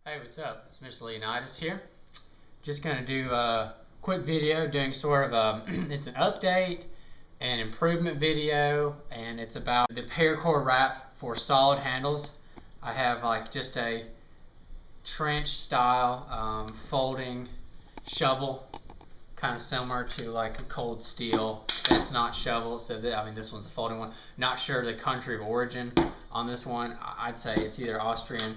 Hey, what's up? It's Mr. Leonidas here. Just going to do a quick video doing sort of a, it's an update and improvement video, and it's about the paracord wrap for solid handles. I have like just a trench style folding shovel, kind of similar to like a cold steel. It's not shovel, so this one's a folding one. Not sure the country of origin on this one. I'd say it's either Austrian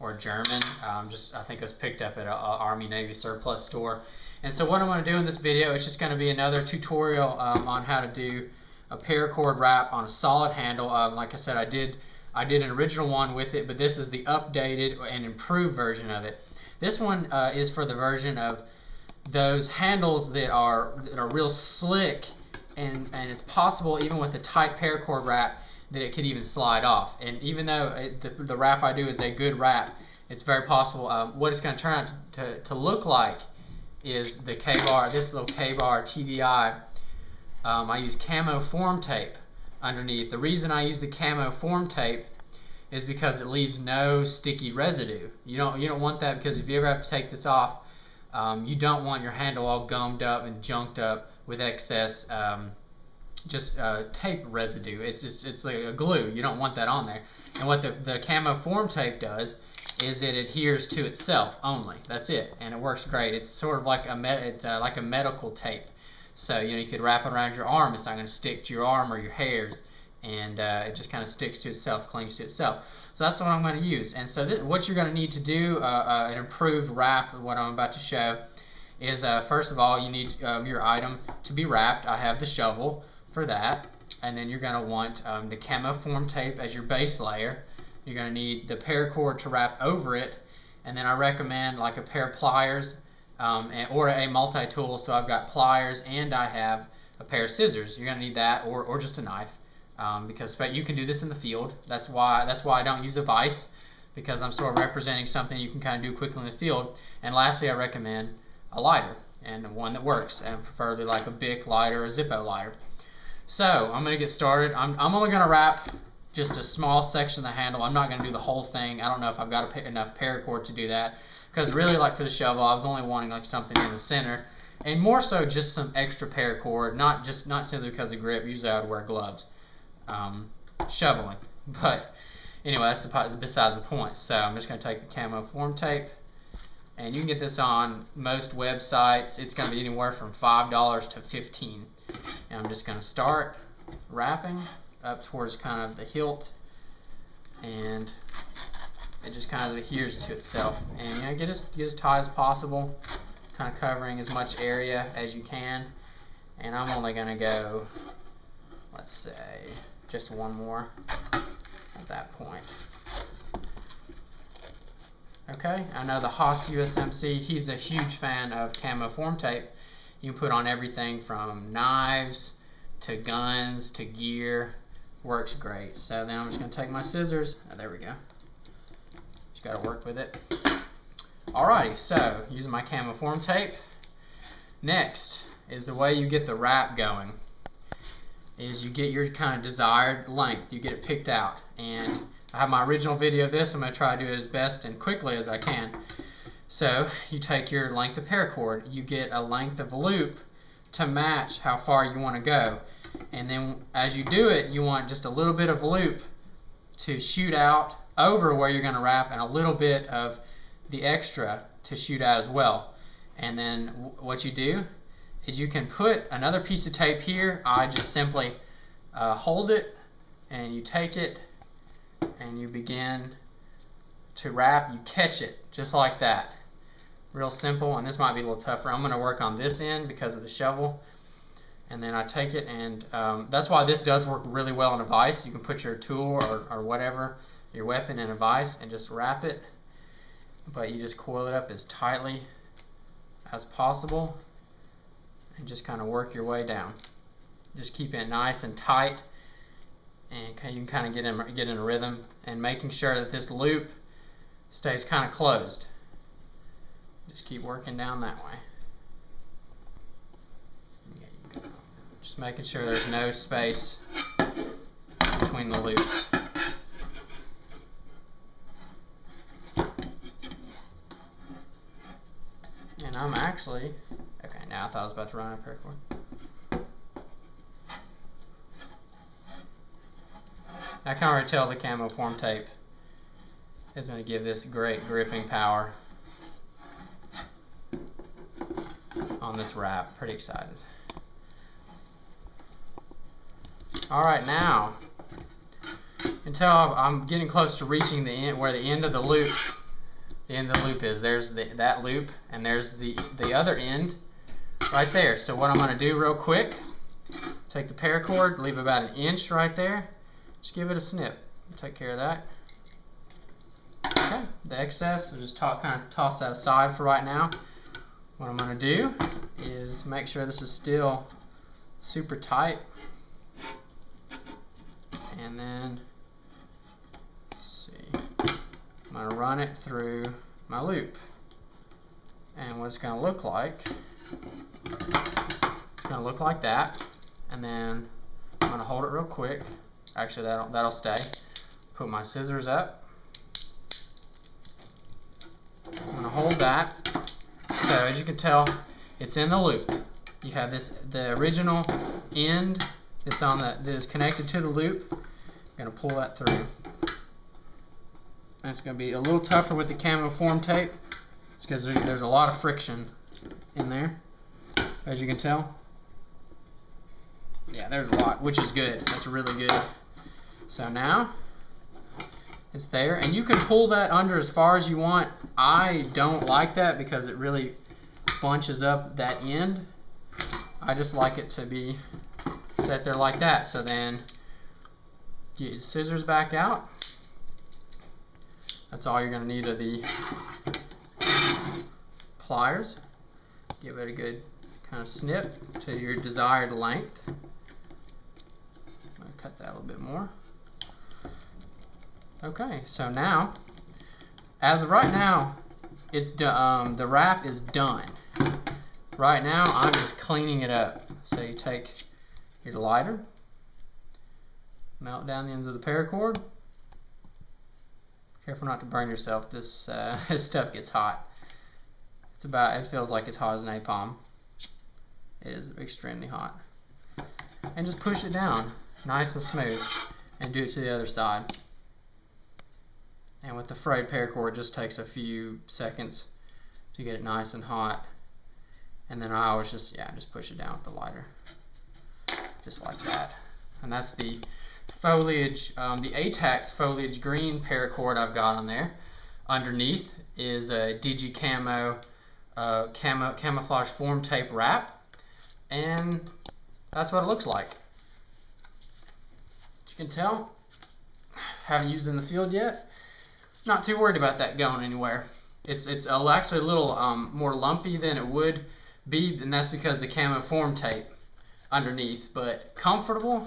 or German. I think it was picked up at an Army Navy surplus store. And so what I'm going to do in this video is just going to be another tutorial on how to do a paracord wrap on a solid handle. Like I said, I did an original one with it, but this is the updated and improved version of it. This one is for the version of those handles that are real slick, and it's possible even with the tight paracord wrap that it could even slide off. And even though the wrap I do is a good wrap, it's very possible what it's going to turn out to look like is the K-bar, this little K-bar TDI. I use camo form tape underneath. The reason I use the camo form tape is because it leaves no sticky residue. You don't want that, because if you ever have to take this off, you don't want your handle all gummed up and junked up with excess tape residue. It's like a glue. You don't want that on there. And what the camo form tape does is it adheres to itself only. That's it, and it works great. It's sort of like a medical tape. So you could wrap it around your arm. It's not going to stick to your arm or your hairs, and it just kind of sticks to itself, clings to itself. So that's what I'm going to use. And so what you're going to need to do an improved wrap, what I'm about to show, is first of all you need your item to be wrapped. I have the shovel for that, and then you're going to want the camo form tape as your base layer. You're going to need the paracord to wrap over it, and then I recommend like a pair of pliers or a multi-tool. So I've got pliers and I have a pair of scissors. You're going to need that, or just a knife, because you can do this in the field. That's why I don't use a vise, because I'm sort of representing something you can kind of do quickly in the field. And lastly, I recommend a lighter, and one that works, and preferably like a Bic lighter or a Zippo lighter. So I'm going to get started. I'm only going to wrap just a small section of the handle. I'm not going to do the whole thing. I don't know if I've got enough paracord to do that, because really, like for the shovel, I was only wanting like something in the center, and more so just some extra paracord, not simply because of grip. Usually I would wear gloves shoveling, but anyway, that's besides the point. So I'm just going to take the camo form tape, and you can get this on most websites. It's going to be anywhere from $5 to $15. And I'm just going to start wrapping up towards kind of the hilt, and it just kind of adheres to itself. And get as tight as possible, kind of covering as much area as you can. And I'm only going to go, let's say, just one more at that point. Okay, I know the Haas USMC, he's a huge fan of camo form tape. You can put on everything from knives to guns to gear. Works great. So then I'm just going to take my scissors. Oh, there we go. Just got to work with it. Alrighty, so using my camo form tape. Next is the way you get the wrap going. Is you get your kind of desired length. You get it picked out. And I have my original video of this. I'm going to try to do it as best and quickly as I can. So you take your length of paracord, you get a length of loop to match how far you want to go, and then as you do it, you want just a little bit of loop to shoot out over where you're going to wrap, and a little bit of the extra to shoot out as well. And then what you do is you can put another piece of tape here. I just simply hold it, and you take it and you begin to wrap. You catch it just like that. Real simple, and this might be a little tougher. I'm going to work on this end because of the shovel, and then I take it, and that's why this does work really well in a vise. You can put your tool or whatever, your weapon, in a vise and just wrap it, but you just coil it up as tightly as possible and just kind of work your way down. Just keep it nice and tight, and you can kind of get in a rhythm, and making sure that this loop stays kind of closed. Just keep working down that way. Just making sure there's no space between the loops. I'm actually, okay, now I thought I was about to run out of paracord. I can already tell the camo form tape is going to give this great gripping power on this wrap. Pretty excited. Alright, now, until I'm getting close to reaching the end, where the end of the loop is. There's that loop, and there's the other end right there. So what I'm going to do real quick, take the paracord, leave about an inch right there, just give it a snip. Take care of that. Okay, the excess, I'll just kind of toss that aside for right now. What I'm going to do is make sure this is still super tight. And then, let's see, I'm going to run it through my loop. And what it's going to look like, it's going to look like that. And then I'm going to hold it real quick. Actually, that'll stay. Put my scissors up. I'm going to hold that. So as you can tell, it's in the loop. You have the original end that is connected to the loop. I'm going to pull that through. And it's going to be a little tougher with the camo form tape. It's because there's a lot of friction in there, as you can tell. Yeah, there's a lot, which is good. That's really good. So now it's there, and you can pull that under as far as you want. I don't like that because it really bunches up that end. I just like it to be set there like that. So then get your scissors back out. That's all you're going to need are the pliers. Give it a good kind of snip to your desired length. I'm going to cut that a little bit more. Okay, so now, as of right now, it's the wrap is done. Right now, I'm just cleaning it up. So you take your lighter, melt down the ends of the paracord. Careful not to burn yourself. This stuff gets hot. It feels like it's hot as napalm. It is extremely hot. And just push it down, nice and smooth, and do it to the other side. And with the frayed paracord, it just takes a few seconds to get it nice and hot. And then I always just push it down with the lighter, just like that. And that's the foliage, the ATAX foliage green paracord I've got on there. Underneath is a DG Camo camouflage form tape wrap, and that's what it looks like. As you can tell, haven't used it in the field yet. Not too worried about that going anywhere. It's actually a little more lumpy than it would be, and that's because the camo form tape underneath, but comfortable.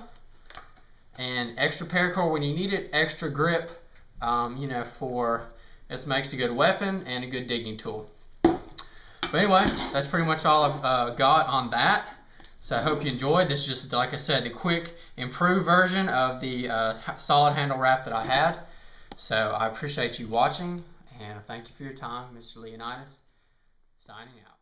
And extra paracord when you need it, extra grip, this makes a good weapon and a good digging tool. But anyway, that's pretty much all I've got on that. So I hope you enjoyed. This is just, like I said, the quick, improved version of the solid handle wrap that I had. So I appreciate you watching, and thank you for your time. Mr. Leonidas, signing out.